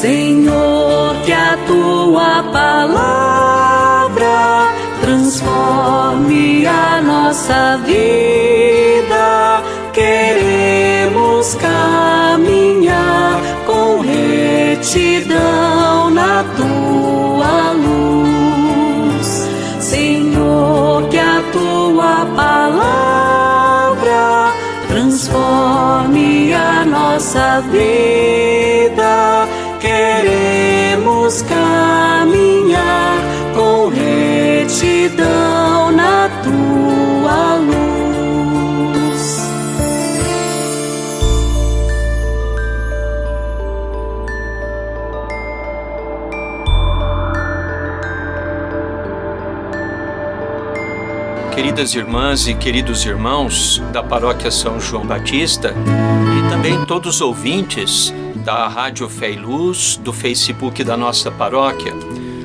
Senhor, que a tua palavra transforme a nossa vida. Queremos caminhar com retidão na tua luz. Senhor, que a tua palavra transforme a nossa vida. Queremos caminhar com retidão na tua luz. Queridas irmãs e queridos irmãos da Paróquia São João Batista e também todos os ouvintes da Rádio Fé e Luz, do Facebook da nossa paróquia.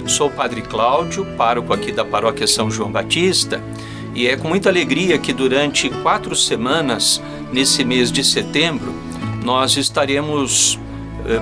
Sou o Padre Cláudio, pároco aqui da Paróquia São João Batista, e é com muita alegria que durante 4 semanas, nesse mês de setembro, nós estaremos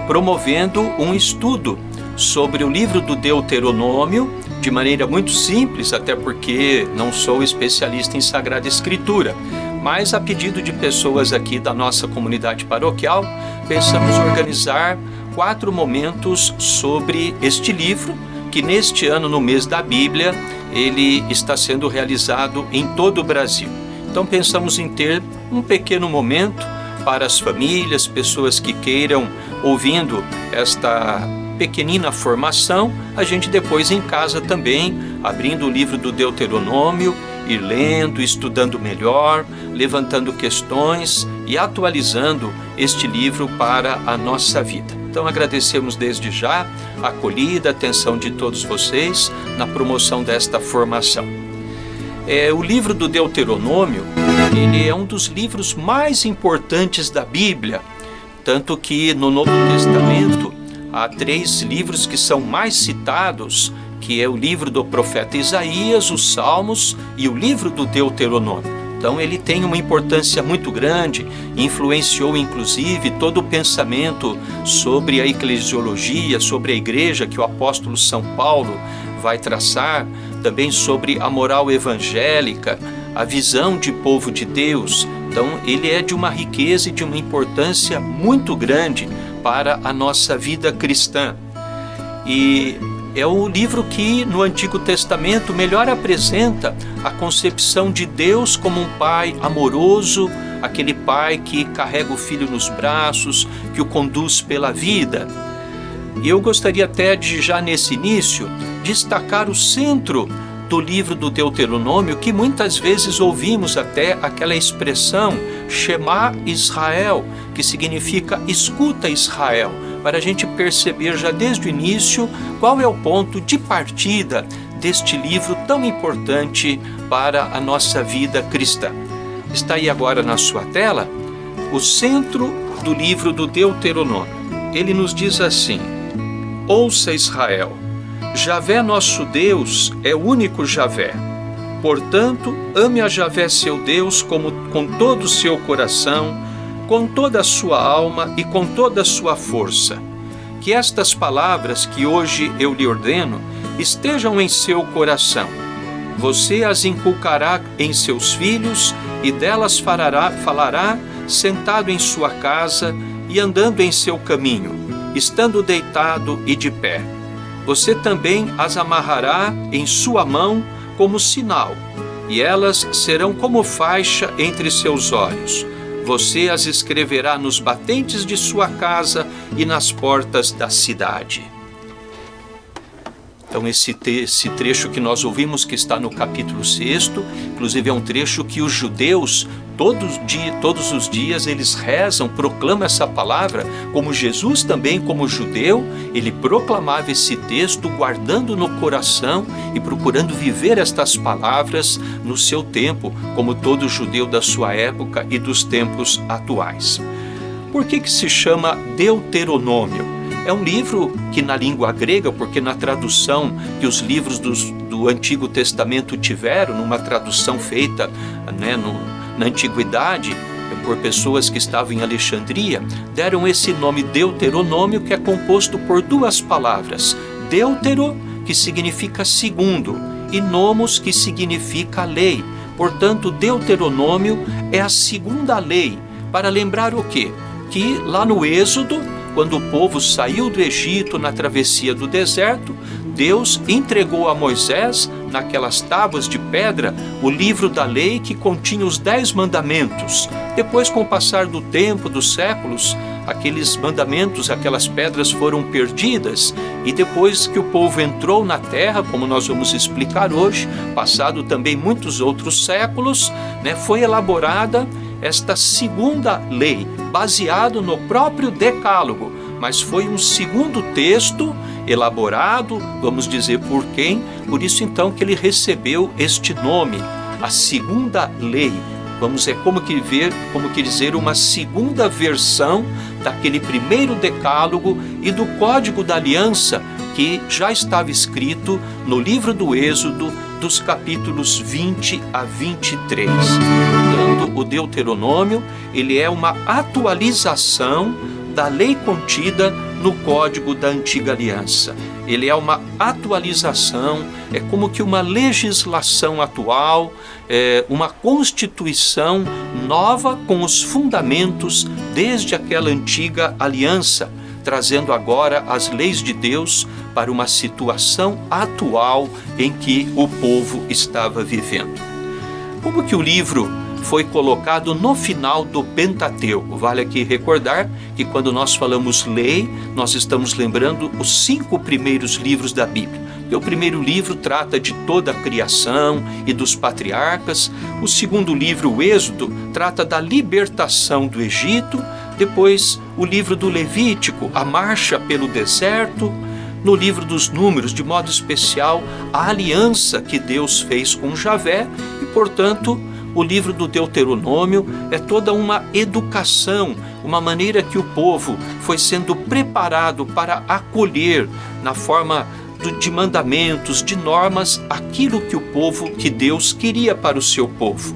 promovendo um estudo sobre o livro do Deuteronômio, de maneira muito simples, até porque não sou especialista em Sagrada Escritura, mas a pedido de pessoas aqui da nossa comunidade paroquial, pensamos organizar 4 momentos sobre este livro, que neste ano, no mês da Bíblia, ele está sendo realizado em todo o Brasil. Então pensamos em ter um pequeno momento para as famílias, pessoas que queiram, ouvindo esta pequenina formação, a gente depois em casa também, abrindo o livro do Deuteronômio, ir lendo, estudando melhor, levantando questões e atualizando este livro para a nossa vida. Então agradecemos desde já a acolhida, a atenção de todos vocês na promoção desta formação. O livro do Deuteronômio, ele é um dos livros mais importantes da Bíblia, tanto que no Novo Testamento há 3 livros que são mais citados, que é o livro do profeta Isaías, os Salmos e o livro do Deuteronômio. Então ele tem uma importância muito grande, influenciou inclusive todo o pensamento sobre a eclesiologia, sobre a igreja que o apóstolo São Paulo vai traçar, também sobre a moral evangélica, a visão de povo de Deus. Então ele é de uma riqueza e de uma importância muito grande para a nossa vida cristã. E é o livro que no Antigo Testamento melhor apresenta a concepção de Deus como um pai amoroso, aquele pai que carrega o filho nos braços, que o conduz pela vida. E eu gostaria até de, já nesse início, destacar o centro do livro do Deuteronômio, que muitas vezes ouvimos até aquela expressão Shema Israel, que significa escuta Israel, para a gente perceber já desde o início qual é o ponto de partida deste livro tão importante para a nossa vida cristã. Está aí agora na sua tela o centro do livro do Deuteronômio. Ele nos diz assim: ouça Israel, Javé nosso Deus é o único Javé. Portanto, ame a Javé seu Deus com todo o seu coração, com toda a sua alma e com toda a sua força. Que estas palavras que hoje eu lhe ordeno estejam em seu coração. Você as inculcará em seus filhos e delas falará sentado em sua casa e andando em seu caminho, estando deitado e de pé. Você também as amarrará em sua mão como sinal, e elas serão como faixa entre seus olhos. Você as escreverá nos batentes de sua casa e nas portas da cidade. Então esse trecho que nós ouvimos, que está no capítulo 6º, inclusive é um trecho que os judeus, todos os dias, eles rezam, proclamam essa palavra, como Jesus também, como judeu, ele proclamava esse texto, guardando no coração e procurando viver estas palavras no seu tempo, como todo judeu da sua época e dos tempos atuais. Por que se chama Deuteronômio? É um livro que na língua grega, porque na tradução que os livros do Antigo Testamento tiveram, numa tradução feita na Antiguidade, por pessoas que estavam em Alexandria, deram esse nome Deuteronômio, que é composto por duas palavras. Deutero, que significa segundo, e nomos, que significa lei. Portanto, Deuteronômio é a segunda lei, para lembrar o quê? Que lá no Êxodo, quando o povo saiu do Egito na travessia do deserto, Deus entregou a Moisés, naquelas tábuas de pedra, o livro da lei que continha os 10 mandamentos. Depois, com o passar do tempo, dos séculos, aqueles mandamentos, aquelas pedras foram perdidas, e depois que o povo entrou na terra, como nós vamos explicar hoje, passado também muitos outros séculos, foi elaborada esta segunda lei, baseado no próprio Decálogo, mas foi um segundo texto elaborado, vamos dizer por quem, por isso então que ele recebeu este nome, a segunda lei. Como que dizer, uma segunda versão daquele primeiro decálogo e do Código da Aliança que já estava escrito no livro do Êxodo, dos capítulos 20 a 23. Portanto, o Deuteronômio, ele é uma atualização da lei contida no Código da Antiga Aliança. Ele é uma atualização, é como que uma legislação atual, uma constituição nova com os fundamentos desde aquela antiga aliança, trazendo agora as leis de Deus para uma situação atual em que o povo estava vivendo. Como que o livro foi colocado no final do Pentateuco? Vale aqui recordar que quando nós falamos lei, nós estamos lembrando os 5 primeiros livros da Bíblia. O primeiro livro trata de toda a criação e dos patriarcas. O segundo livro, o Êxodo, trata da libertação do Egito. Depois, o livro do Levítico, a marcha pelo deserto. No livro dos Números, de modo especial, a aliança que Deus fez com Javé. E, portanto, o livro do Deuteronômio é toda uma educação, uma maneira que o povo foi sendo preparado para acolher na forma de mandamentos, de normas, aquilo que Deus queria para o seu povo.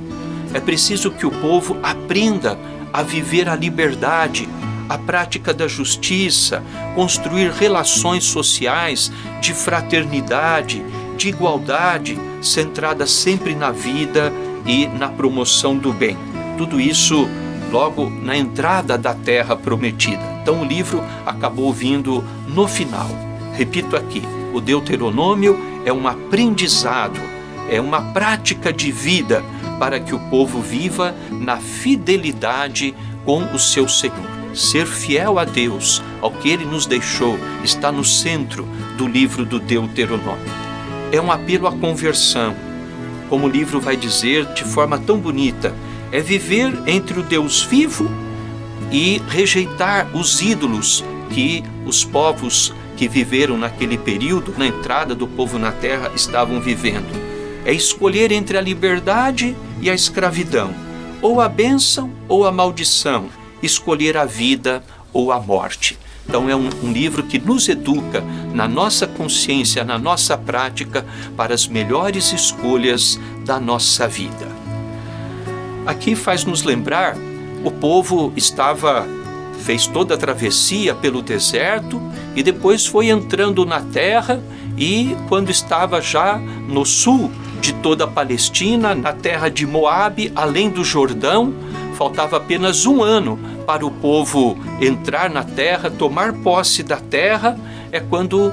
É preciso que o povo aprenda a viver a liberdade, a prática da justiça, construir relações sociais de fraternidade, de igualdade, centradas sempre na vida e na promoção do bem. Tudo isso logo na entrada da terra prometida. Então o livro acabou vindo no final. Repito aqui, o Deuteronômio é um aprendizado, é uma prática de vida para que o povo viva na fidelidade com o seu Senhor. Ser fiel a Deus, ao que Ele nos deixou, está no centro do livro do Deuteronômio. É um apelo à conversão. Como o livro vai dizer de forma tão bonita, é viver entre o Deus vivo e rejeitar os ídolos que os povos que viveram naquele período, na entrada do povo na terra, estavam vivendo. É escolher entre a liberdade e a escravidão, ou a bênção ou a maldição, escolher a vida ou a morte. Então é um livro que nos educa na nossa consciência, na nossa prática, para as melhores escolhas da nossa vida. Aqui faz nos lembrar, o povo fez toda a travessia pelo deserto e depois foi entrando na terra, e quando estava já no sul de toda a Palestina, na terra de Moabe, além do Jordão, faltava apenas 1 ano para o povo entrar na terra, tomar posse da terra. É quando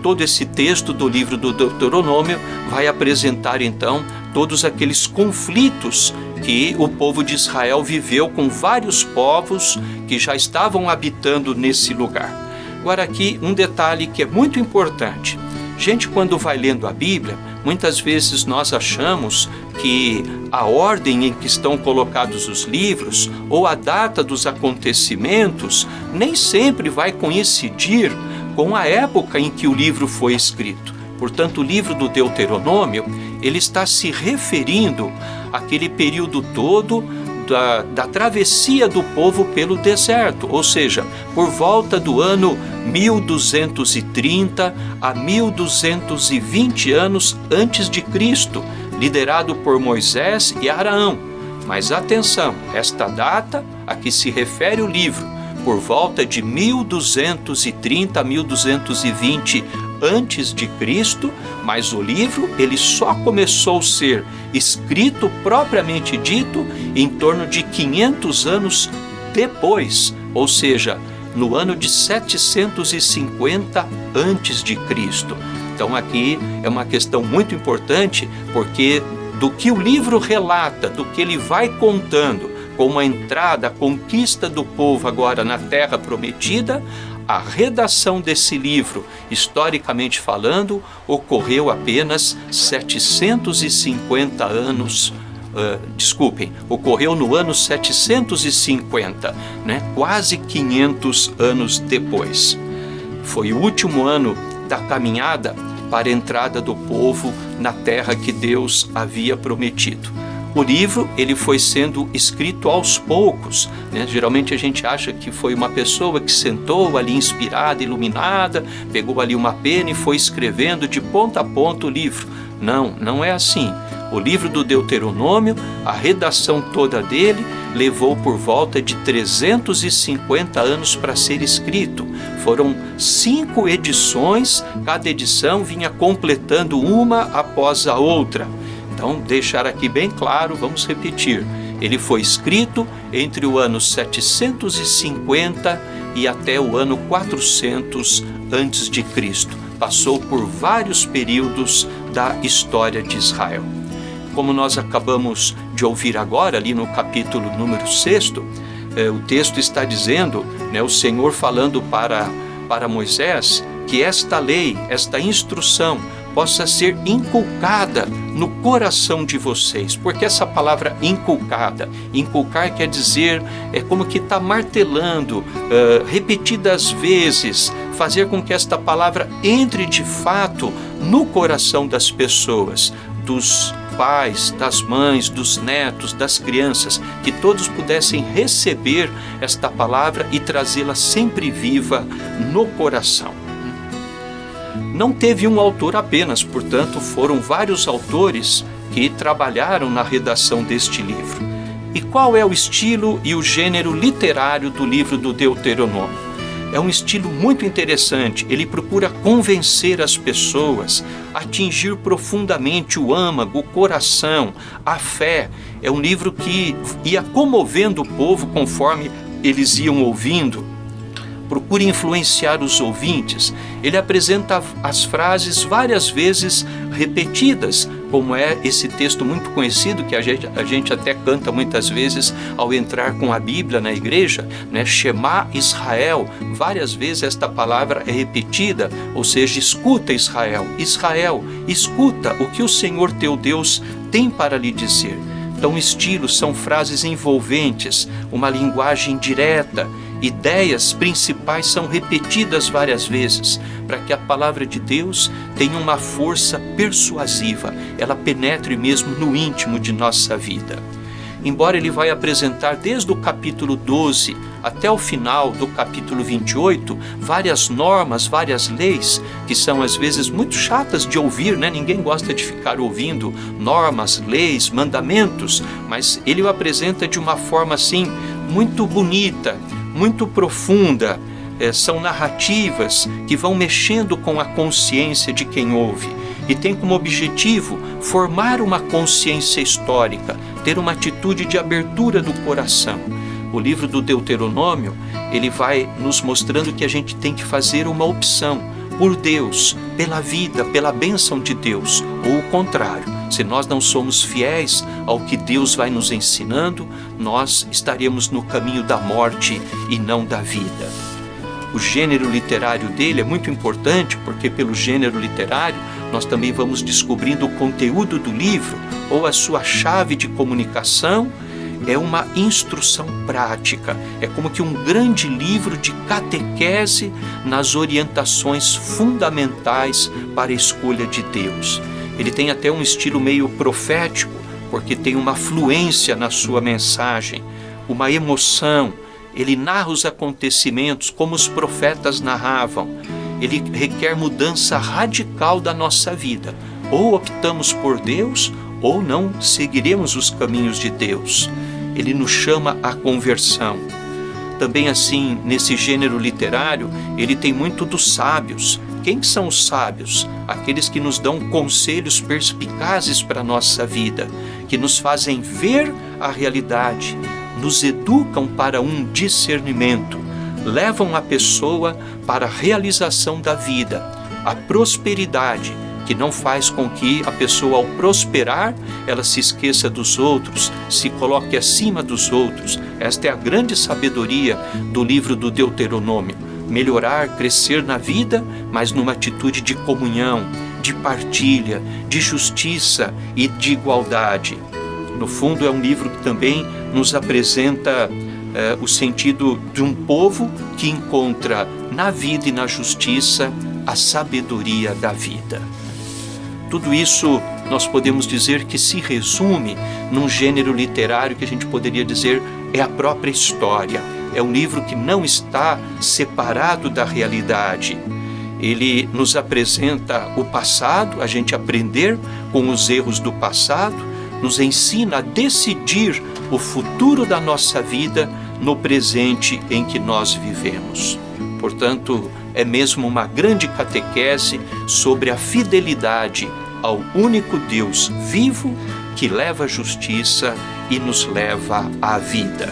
todo esse texto do livro do Deuteronômio vai apresentar então todos aqueles conflitos que o povo de Israel viveu com vários povos que já estavam habitando nesse lugar. Agora aqui um detalhe que é muito importante. Gente, quando vai lendo a Bíblia, muitas vezes nós achamos que a ordem em que estão colocados os livros ou a data dos acontecimentos nem sempre vai coincidir com a época em que o livro foi escrito. Portanto, o livro do Deuteronômio, ele está se referindo àquele período todo da travessia do povo pelo deserto, ou seja, por volta do ano 1230 a 1220 anos antes de Cristo, liderado por Moisés e Arão. Mas atenção, esta data a que se refere o livro, por volta de 1230 a 1220 antes de Cristo, mas o livro ele só começou a ser escrito propriamente dito em torno de 500 anos depois, ou seja, no ano de 750 antes de Cristo. Então aqui é uma questão muito importante, porque do que o livro relata, do que ele vai contando, como a entrada, a conquista do povo agora na Terra Prometida, a redação desse livro, historicamente falando, ocorreu apenas 750 anos. Ocorreu no ano 750, quase 500 anos depois. Foi o último ano da caminhada para a entrada do povo na terra que Deus havia prometido. O livro ele foi sendo escrito aos poucos, Geralmente a gente acha que foi uma pessoa que sentou ali inspirada, iluminada, pegou ali uma pena e foi escrevendo de ponta a ponta o livro. Não, não é assim. O livro do Deuteronômio, a redação toda dele, levou por volta de 350 anos para ser escrito. Foram 5 edições, cada edição vinha completando uma após a outra. Então, deixar aqui bem claro, vamos repetir. Ele foi escrito entre o ano 750 e até o ano 400 antes de Cristo. Passou por vários períodos da história de Israel. Como nós acabamos de ouvir agora, ali no capítulo número 6, o texto está dizendo, o Senhor falando para Moisés, que esta lei, esta instrução, possa ser inculcada no coração de vocês. Porque essa palavra inculcar quer dizer, é como que está martelando, repetidas vezes, fazer com que esta palavra entre de fato no coração das pessoas, dos pais, das mães, dos netos, das crianças, que todos pudessem receber esta palavra e trazê-la sempre viva no coração. Não teve um autor apenas, portanto, foram vários autores que trabalharam na redação deste livro. E qual é o estilo e o gênero literário do livro do Deuteronômio? É um estilo muito interessante, ele procura convencer as pessoas, atingir profundamente o âmago, o coração, a fé. É um livro que ia comovendo o povo conforme eles iam ouvindo. Procura influenciar os ouvintes. Ele apresenta as frases várias vezes repetidas, como é esse texto muito conhecido que a gente até canta muitas vezes ao entrar com a Bíblia na igreja, Shema Israel. Várias vezes esta palavra é repetida, ou seja, escuta Israel. Israel, escuta o que o Senhor teu Deus tem para lhe dizer. Então, estilos são frases envolventes, uma linguagem direta. Ideias principais são repetidas várias vezes, para que a palavra de Deus tenha uma força persuasiva, ela penetre mesmo no íntimo de nossa vida. Embora ele vai apresentar desde o capítulo 12 até o final do capítulo 28, várias normas, várias leis, que são às vezes muito chatas de ouvir, Ninguém gosta de ficar ouvindo normas, leis, mandamentos, mas ele o apresenta de uma forma assim, muito bonita, muito profunda. São narrativas que vão mexendo com a consciência de quem ouve e tem como objetivo formar uma consciência histórica, ter uma atitude de abertura do coração. O livro do Deuteronômio, ele vai nos mostrando que a gente tem que fazer uma opção por Deus, pela vida, pela bênção de Deus, ou o contrário. Se nós não somos fiéis ao que Deus vai nos ensinando, nós estaremos no caminho da morte e não da vida. O gênero literário dele é muito importante, porque pelo gênero literário nós também vamos descobrindo o conteúdo do livro, ou a sua chave de comunicação. É uma instrução prática, é como que um grande livro de catequese nas orientações fundamentais para a escolha de Deus. Ele tem até um estilo meio profético, porque tem uma fluência na sua mensagem, uma emoção. Ele narra os acontecimentos como os profetas narravam. Ele requer mudança radical da nossa vida. Ou optamos por Deus, ou não seguiremos os caminhos de Deus. Ele nos chama à conversão. Também assim, nesse gênero literário, ele tem muito dos sábios. Quem são os sábios? Aqueles que nos dão conselhos perspicazes para a nossa vida, que nos fazem ver a realidade, nos educam para um discernimento, levam a pessoa para a realização da vida, a prosperidade, que não faz com que a pessoa, ao prosperar, ela se esqueça dos outros, se coloque acima dos outros. Esta é a grande sabedoria do livro do Deuteronômio. Melhorar, crescer na vida, mas numa atitude de comunhão, de partilha, de justiça e de igualdade. No fundo, é um livro que também nos apresenta o sentido de um povo que encontra na vida e na justiça a sabedoria da vida. Tudo isso nós podemos dizer que se resume num gênero literário que a gente poderia dizer é a própria história. É um livro que não está separado da realidade. Ele nos apresenta o passado, a gente aprender com os erros do passado, nos ensina a decidir o futuro da nossa vida no presente em que nós vivemos. Portanto, é mesmo uma grande catequese sobre a fidelidade ao único Deus vivo que leva a justiça e nos leva à vida.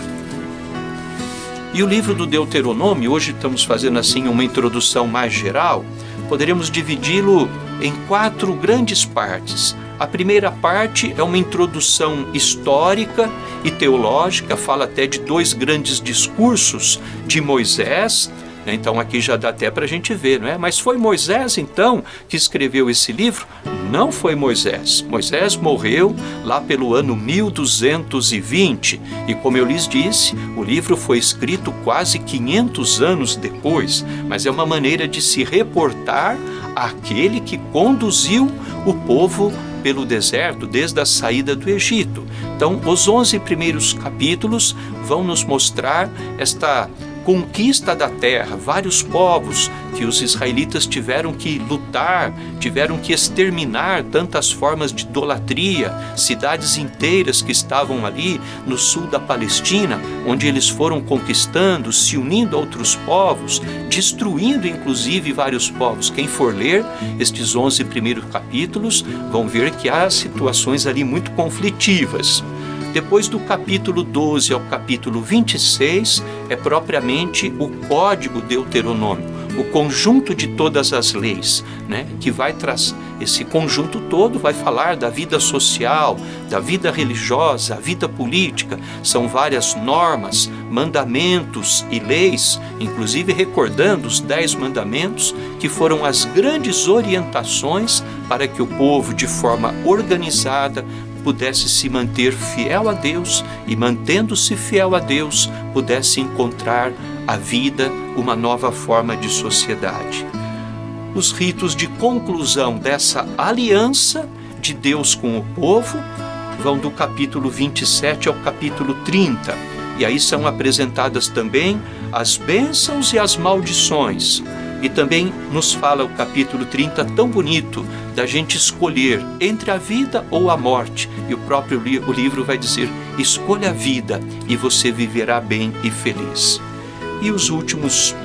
E o livro do Deuteronômio, hoje estamos fazendo assim uma introdução mais geral, poderemos dividi-lo em 4 grandes partes. A primeira parte é uma introdução histórica e teológica, fala até de 2 grandes discursos de Moisés. Então aqui já dá até para a gente ver, não é? Mas foi Moisés então que escreveu esse livro? Não foi Moisés. Moisés morreu lá pelo ano 1220 e, como eu lhes disse, o livro foi escrito quase 500 anos depois, mas é uma maneira de se reportar àquele que conduziu o povo pelo deserto desde a saída do Egito. Então, os 11 primeiros capítulos vão nos mostrar esta conquista da terra, vários povos que os israelitas tiveram que lutar, tiveram que exterminar tantas formas de idolatria, cidades inteiras que estavam ali no sul da Palestina, onde eles foram conquistando, se unindo a outros povos, destruindo inclusive vários povos. Quem for ler estes 11 primeiros capítulos, vão ver que há situações ali muito conflitivas. Depois do capítulo 12 ao capítulo 26, é propriamente o Código Deuteronômico, o conjunto de todas as leis, né? Que vai trazer esse conjunto todo, vai falar da vida social, da vida religiosa, a vida política. São várias normas, mandamentos e leis, inclusive recordando os 10 mandamentos, que foram as grandes orientações para que o povo, de forma organizada, pudesse se manter fiel a Deus e, mantendo-se fiel a Deus, pudesse encontrar a vida, uma nova forma de sociedade. Os ritos de conclusão dessa aliança de Deus com o povo vão do capítulo 27 ao capítulo 30, e aí são apresentadas também as bênçãos e as maldições. E também nos fala o capítulo 30 tão bonito da gente escolher entre a vida ou a morte. E o próprio o livro vai dizer: escolha a vida e você viverá bem e feliz. E os últimos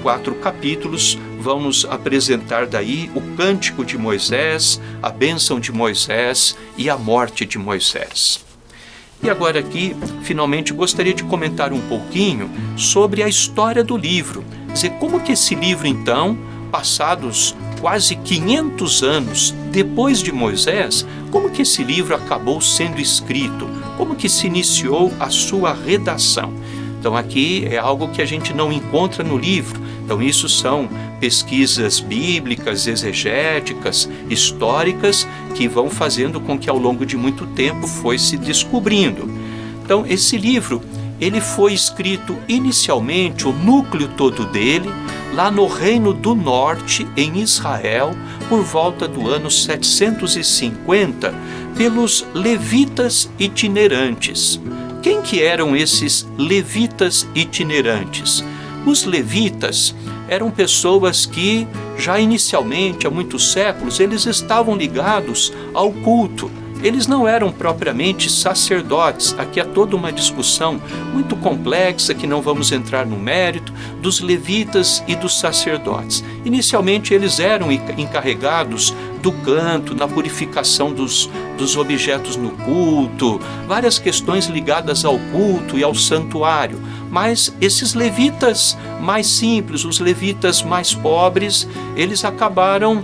4 capítulos vão nos apresentar daí o cântico de Moisés, a bênção de Moisés e a morte de Moisés. E agora aqui, finalmente, gostaria de comentar um pouquinho sobre a história do livro. Quer dizer, como que esse livro, então, passados quase 500 anos depois de Moisés, como que esse livro acabou sendo escrito? Como que se iniciou a sua redação? Então aqui é algo que a gente não encontra no livro. Então isso são pesquisas bíblicas, exegéticas, históricas, que vão fazendo com que ao longo de muito tempo foi se descobrindo. Então esse livro, ele foi escrito inicialmente, o núcleo todo dele, lá no Reino do Norte, em Israel, por volta do ano 750, pelos levitas itinerantes. Quem que eram esses levitas itinerantes? Os levitas eram pessoas que já inicialmente, há muitos séculos, eles estavam ligados ao culto. Eles não eram propriamente sacerdotes. Aqui há toda uma discussão muito complexa, que não vamos entrar no mérito, dos levitas e dos sacerdotes. Inicialmente eles eram encarregados do canto, na purificação dos objetos no culto, várias questões ligadas ao culto e ao santuário. Mas esses levitas mais simples, os levitas mais pobres, eles acabaram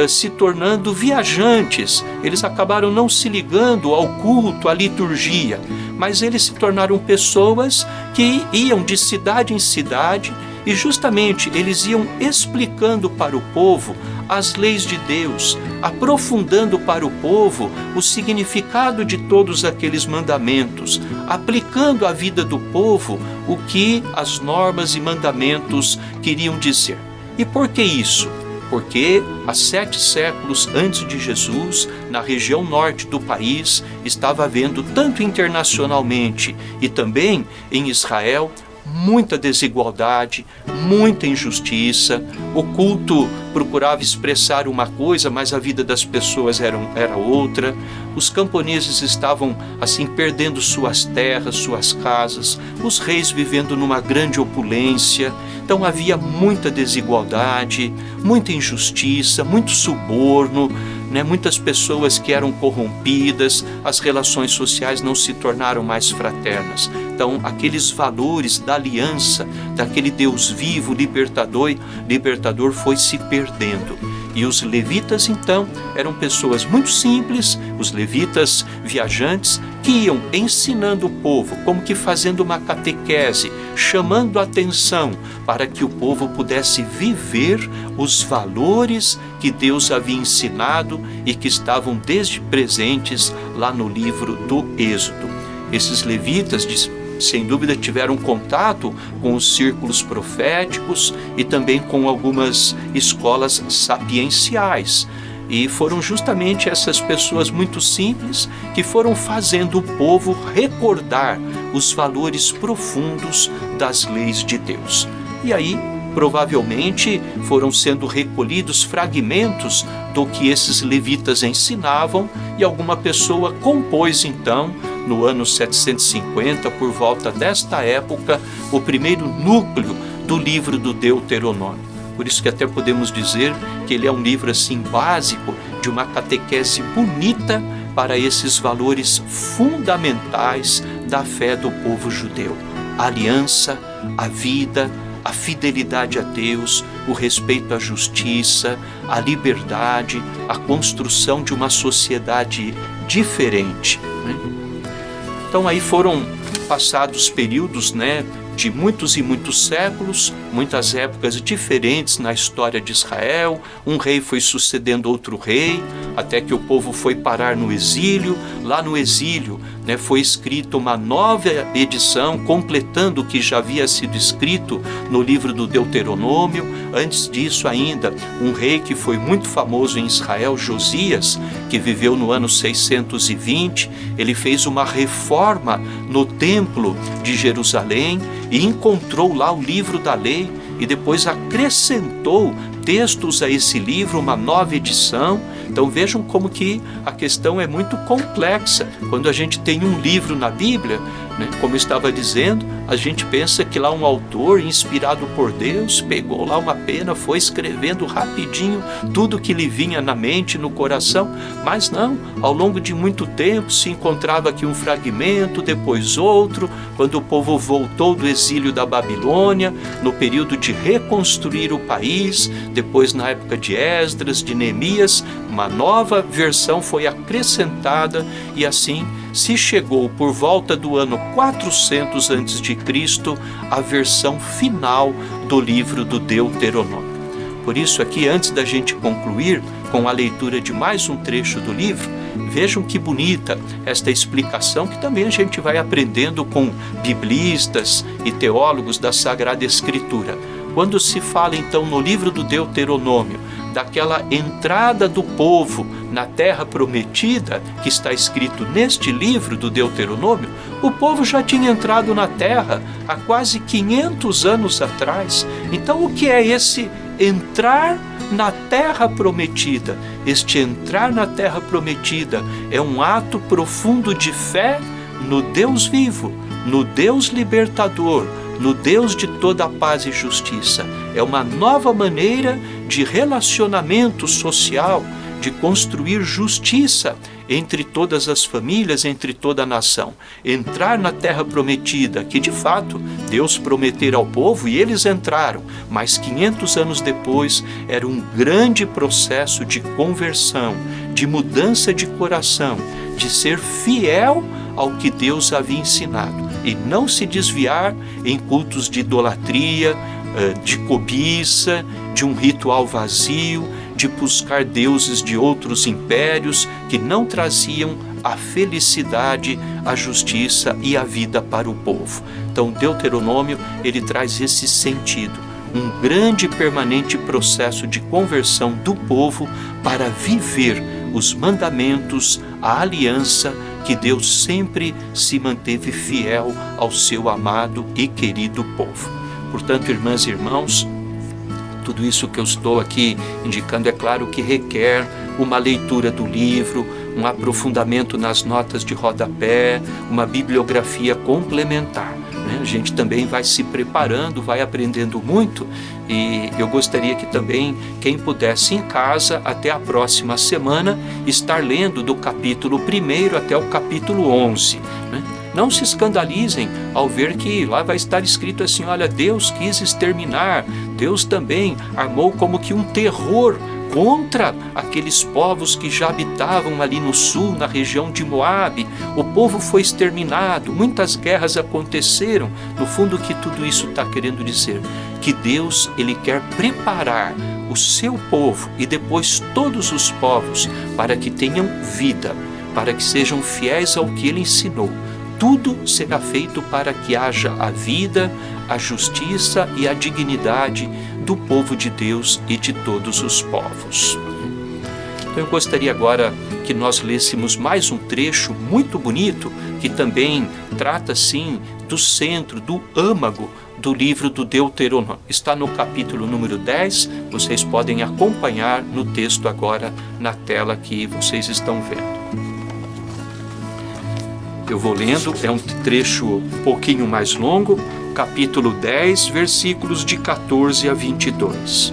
se tornando viajantes, eles acabaram não se ligando ao culto, à liturgia, mas eles se tornaram pessoas que iam de cidade em cidade e justamente eles iam explicando para o povo as leis de Deus, aprofundando para o povo o significado de todos aqueles mandamentos, aplicando à vida do povo o que as normas e mandamentos queriam dizer. E por que isso? Porque há 7 séculos antes de Jesus, na região norte do país, estava havendo, tanto internacionalmente e também em Israel, muita desigualdade, muita injustiça. O culto procurava expressar uma coisa, mas a vida das pessoas era outra. Os camponeses estavam assim perdendo suas terras, suas casas, os reis vivendo numa grande opulência. Então havia muita desigualdade, muita injustiça, muito suborno, muitas pessoas que eram corrompidas, as relações sociais não se tornaram mais fraternas. Então, aqueles valores da aliança, daquele Deus vivo, libertador foi se perdendo. E os levitas, então, eram pessoas muito simples, os levitas viajantes, que iam ensinando o povo, como que fazendo uma catequese, chamando a atenção para que o povo pudesse viver os valores que Deus havia ensinado e que estavam desde presentes lá no livro do Êxodo. Esses levitas, sem dúvida, tiveram contato com os círculos proféticos e também com algumas escolas sapienciais. E foram justamente essas pessoas muito simples que foram fazendo o povo recordar os valores profundos das leis de Deus. E aí, provavelmente, foram sendo recolhidos fragmentos do que esses levitas ensinavam e alguma pessoa compôs, então, no ano 750, por volta desta época, o primeiro núcleo do livro do Deuteronômio. Por isso que até podemos dizer que ele é um livro assim básico de uma catequese bonita para esses valores fundamentais da fé do povo judeu. A aliança, a vida, a fidelidade a Deus, o respeito à justiça, a liberdade, a construção de uma sociedade diferente. Então aí foram passados períodos, de muitos e muitos séculos, muitas épocas diferentes na história de Israel. Um rei foi sucedendo outro rei, até que o povo foi parar no exílio. Lá no exílio, foi escrita uma nova edição, completando o que já havia sido escrito no livro do Deuteronômio. Antes disso ainda, um rei que foi muito famoso em Israel, Josias, que viveu no ano 620, ele fez uma reforma no templo de Jerusalém e encontrou lá o livro da lei e depois acrescentou textos a esse livro, uma nova edição. Então vejam como que a questão é muito complexa. Quando a gente tem um livro na Bíblia, como eu estava dizendo, a gente pensa que lá um autor inspirado por Deus pegou lá uma pena, foi escrevendo rapidinho tudo que lhe vinha na mente, no coração, mas não, ao longo de muito tempo se encontrava aqui um fragmento, depois outro, quando o povo voltou do exílio da Babilônia, no período de reconstruir o país, depois na época de Esdras, de Neemias, uma nova versão foi acrescentada e assim se chegou por volta do ano 400 a.C. a versão final do livro do Deuteronômio. Por isso aqui, antes da gente concluir com a leitura de mais um trecho do livro, vejam que bonita esta explicação que também a gente vai aprendendo com biblistas e teólogos da Sagrada Escritura. Quando se fala então no livro do Deuteronômio, daquela entrada do povo na terra prometida, que está escrito neste livro do Deuteronômio, o povo já tinha entrado na terra há quase 500 anos atrás. Então o que é esse entrar na terra prometida. Este entrar na terra prometida é um ato profundo de fé no Deus vivo, no Deus libertador, no Deus de toda a paz e justiça. É uma nova maneira de relacionamento social, de construir justiça entre todas as famílias, entre toda a nação. Entrar na terra prometida, que de fato Deus prometera ao povo e eles entraram, mas 500 anos depois era um grande processo de conversão, de mudança de coração, de ser fiel ao que Deus havia ensinado e não se desviar em cultos de idolatria, de cobiça, de um ritual vazio, de buscar deuses de outros impérios que não traziam a felicidade, a justiça e a vida para o povo. Então, Deuteronômio, ele traz esse sentido, um grande e permanente processo de conversão do povo para viver os mandamentos, a aliança que Deus sempre se manteve fiel ao seu amado e querido povo. Portanto, irmãs e irmãos, tudo isso que eu estou aqui indicando, é claro que requer uma leitura do livro, um aprofundamento nas notas de rodapé, uma bibliografia complementar, né? A gente também vai se preparando, vai aprendendo muito, e eu gostaria que também quem pudesse em casa, até a próxima semana, estar lendo do capítulo 1 até o capítulo 11, né? Não se escandalizem ao ver que lá vai estar escrito assim: olha, Deus quis exterminar, Deus também armou como que um terror contra aqueles povos que já habitavam ali no sul, na região de Moabe. O povo foi exterminado, muitas guerras aconteceram. No fundo, o que tudo isso está querendo dizer? Que Deus, ele quer preparar o seu povo e depois todos os povos para que tenham vida, para que sejam fiéis ao que ele ensinou. Tudo será feito para que haja a vida, a justiça e a dignidade do povo de Deus e de todos os povos. Então eu gostaria agora que nós lêssemos mais um trecho muito bonito, que também trata, sim, do centro, do âmago do livro do Deuteronômio. Está no capítulo número 10, vocês podem acompanhar no texto agora na tela que vocês estão vendo. Eu vou lendo, é um trecho um pouquinho mais longo, capítulo 10, versículos de 14 a 22.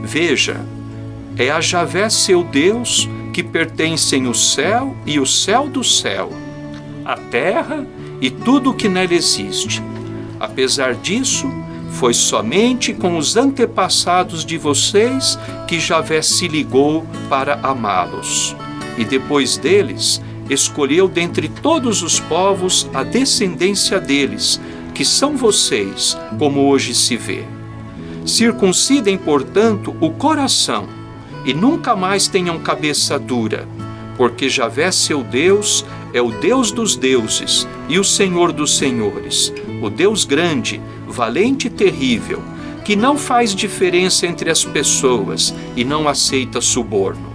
Veja, é a Javé seu Deus que pertencem o céu e o céu do céu, a terra e tudo o que nela existe. Apesar disso, foi somente com os antepassados de vocês que Javé se ligou para amá-los. E depois deles, escolheu dentre todos os povos a descendência deles, que são vocês, como hoje se vê. Circuncidem, portanto, o coração, e nunca mais tenham cabeça dura, porque Javé seu Deus é o Deus dos deuses e o Senhor dos senhores, o Deus grande, valente e terrível, que não faz diferença entre as pessoas e não aceita suborno.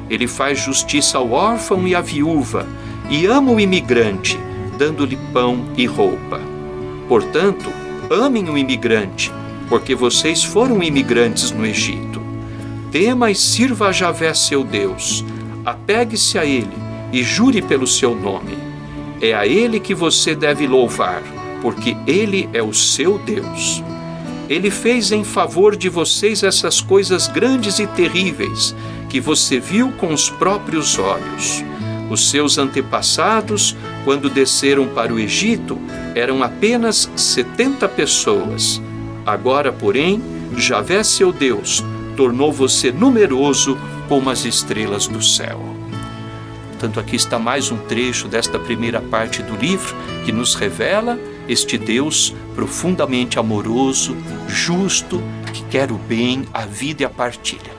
Ele faz justiça ao órfão e à viúva, e ama o imigrante, dando-lhe pão e roupa. Portanto, amem o imigrante, porque vocês foram imigrantes no Egito. Tema e sirva a Javé seu Deus, apegue-se a ele e jure pelo seu nome. É a ele que você deve louvar, porque ele é o seu Deus. Ele fez em favor de vocês essas coisas grandes e terríveis, que você viu com os próprios olhos. Os seus antepassados, quando desceram para o Egito, eram apenas 70 pessoas. Agora, porém, Javé seu Deus tornou você numeroso como as estrelas do céu. Portanto, aqui está mais um trecho desta primeira parte do livro que nos revela este Deus profundamente amoroso, justo, que quer o bem, a vida e a partilha.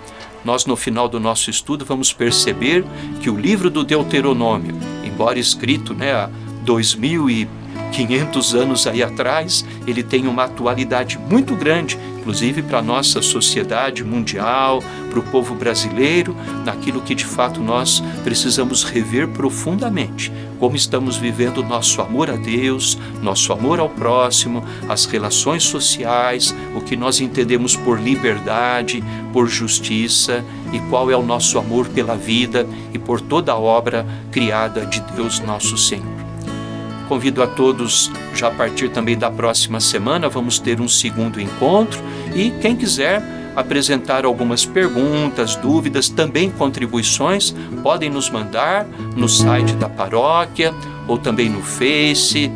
Nós, no final do nosso estudo, vamos perceber que o livro do Deuteronômio, embora escrito há 2.500 anos aí atrás, ele tem uma atualidade muito grande, inclusive para a nossa sociedade mundial, para o povo brasileiro, naquilo que de fato nós precisamos rever profundamente, como estamos vivendo nosso amor a Deus, nosso amor ao próximo, as relações sociais, o que nós entendemos por liberdade, por justiça e qual é o nosso amor pela vida e por toda a obra criada de Deus nosso Senhor. Convido a todos, já a partir também da próxima semana, vamos ter um segundo encontro e quem quiser apresentar algumas perguntas, dúvidas, também contribuições, podem nos mandar no site da paróquia ou também no Face,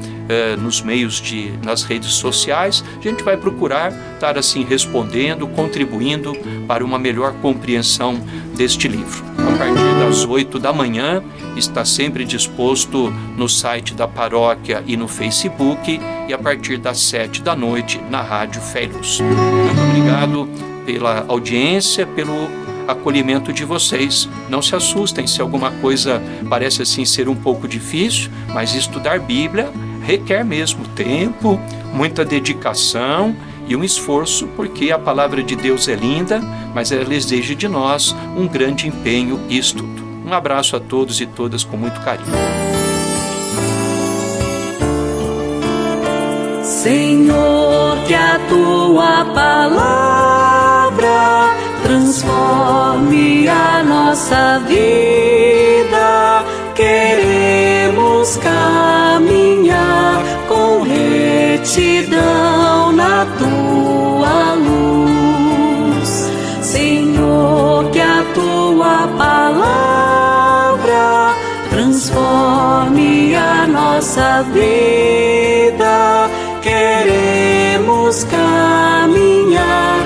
nos meios nas redes sociais. A gente vai procurar estar assim respondendo, contribuindo para uma melhor compreensão deste livro. A partir das 8 da manhã, está sempre disposto no site da paróquia e no Facebook, e a partir das 7 da noite na Rádio Fé e Luz. Muito obrigado pela audiência, pelo acolhimento de vocês. Não se assustem se alguma coisa parece assim ser um pouco difícil, mas estudar Bíblia requer mesmo tempo, muita dedicação e um esforço, porque a palavra de Deus é linda, mas ela exige de nós um grande empenho e estudo. Um abraço a todos e todas com muito carinho. Senhor, que a tua palavra transforme a nossa vida. Queremos caminhar com retidão na tua luz. Senhor, que a tua palavra transforme a nossa vida. Queremos caminhar